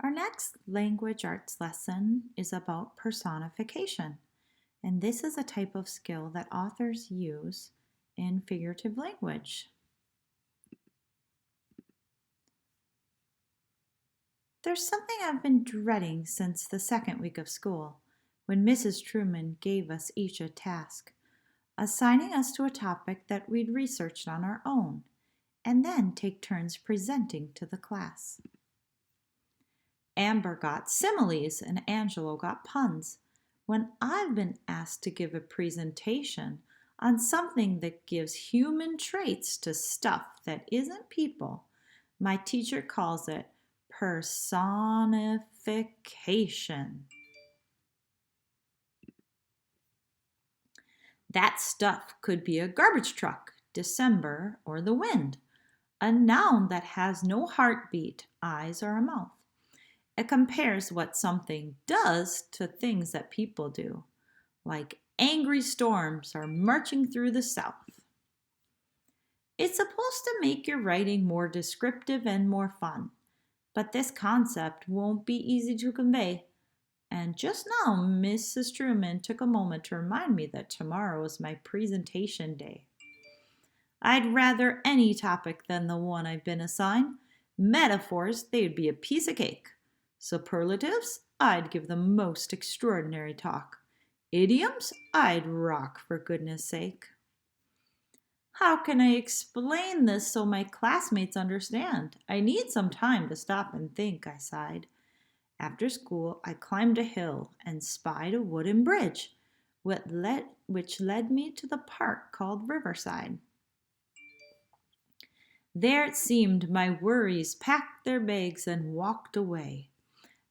Our next language arts lesson is about personification, and this is a type of skill that authors use in figurative language. There's something I've been dreading since the second week of school, when Mrs. Truman gave us each a task, assigning us to a topic that we'd researched on our own, and then take turns presenting to the class. Amber got similes and Angelo got puns. When I've been asked to give a presentation on something that gives human traits to stuff that isn't people, my teacher calls it personification. That stuff could be a garbage truck, December, or the wind, a noun that has no heartbeat, eyes, or a mouth. It compares what something does to things that people do, like angry storms are marching through the South. It's supposed to make your writing more descriptive and more fun, but this concept won't be easy to convey. And just now, Mrs. Truman took a moment to remind me that tomorrow is my presentation day. I'd rather any topic than the one I've been assigned. Metaphors, they'd be a piece of cake. Superlatives, I'd give the most extraordinary talk. Idioms, I'd rock for goodness sake. How can I explain this so my classmates understand? I need some time to stop and think, I sighed. After school, I climbed a hill and spied a wooden bridge, which led me to the park called Riverside. There it seemed my worries packed their bags and walked away,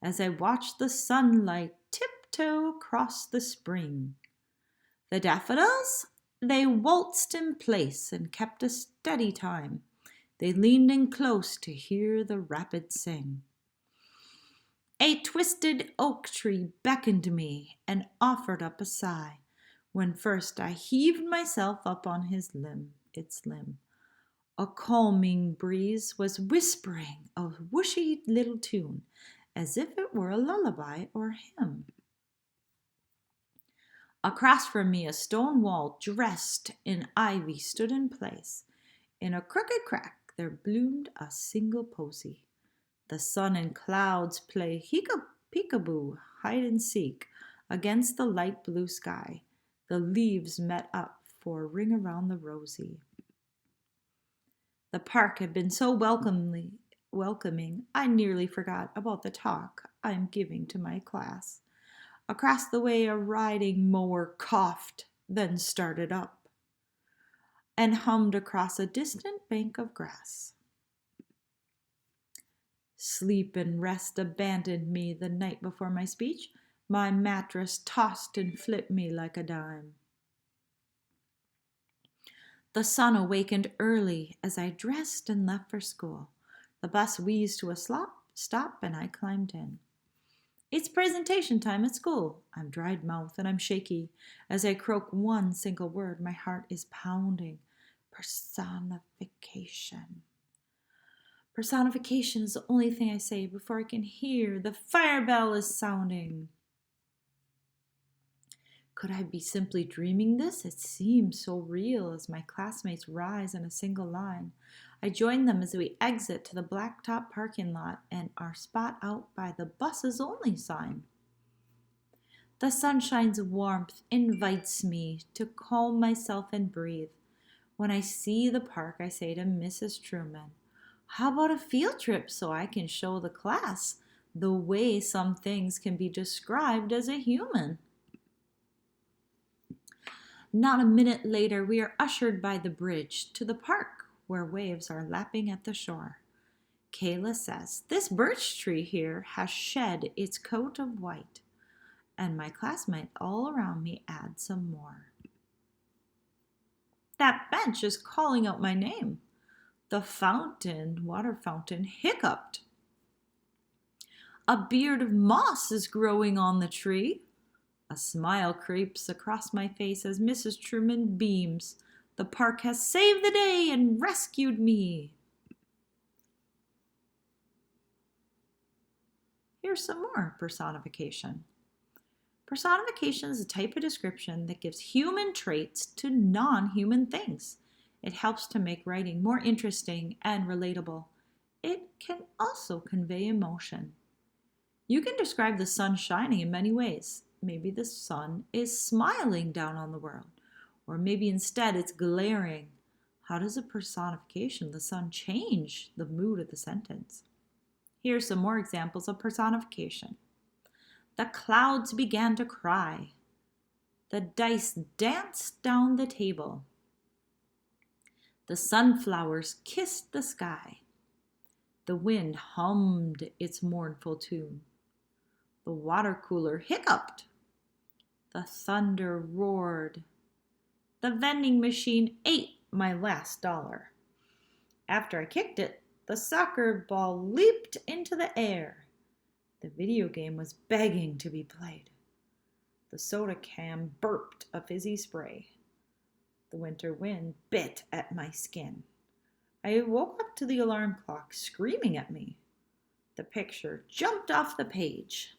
as I watched the sunlight tiptoe across the spring. The daffodils, they waltzed in place and kept a steady time. They leaned in close to hear the rapids sing. A twisted oak tree beckoned me and offered up a sigh, when first I heaved myself up on its limb. A calming breeze was whispering a whooshy little tune, as if it were a lullaby or hymn. Across from me a stone wall dressed in ivy stood in place. In a crooked crack there bloomed a single posy. The sun and clouds play peekaboo, hide and seek, against the light blue sky. The leaves met up for a ring around the rosy. The park had been so welcoming, I nearly forgot about the talk I am giving to my class. Across the way, a riding mower coughed, then started up, and hummed across a distant bank of grass. Sleep and rest abandoned me the night before my speech. My mattress tossed and flipped me like a dime. The sun awakened early as I dressed and left for school. The bus wheezed to a stop and I climbed in. It's presentation time at school. I'm dried mouth and I'm shaky. As I croak one single word, my heart is pounding. Personification. Personification is the only thing I say before I can hear the fire bell is sounding. Could I be simply dreaming this? It seems so real as my classmates rise in a single line. I join them as we exit to the blacktop parking lot and our spot out by the buses only sign. The sunshine's warmth invites me to calm myself and breathe. When I see the park, I say to Mrs. Truman, "How about a field trip so I can show the class the way some things can be described as a human?" Not a minute later, we are ushered by the bridge to the park where waves are lapping at the shore. Kayla says, "This birch tree here has shed its coat of white," and my classmates all around me add some more. That bench is calling out my name. The water fountain, hiccuped. A beard of moss is growing on the tree. A smile creeps across my face as Mrs. Truman beams. The park has saved the day and rescued me. Here's some more personification. Personification is a type of description that gives human traits to non-human things. It helps to make writing more interesting and relatable. It can also convey emotion. You can describe the sun shining in many ways. Maybe the sun is smiling down on the world, or maybe instead it's glaring. How does a personification of the sun change the mood of the sentence? Here are some more examples of personification. The clouds began to cry. The dice danced down the table. The sunflowers kissed the sky. The wind hummed its mournful tune. The water cooler hiccuped. The thunder roared. The vending machine ate my last dollar. After I kicked it, the soccer ball leaped into the air. The video game was begging to be played. The soda can burped a fizzy spray. The winter wind bit at my skin. I woke up to the alarm clock screaming at me. The picture jumped off the page.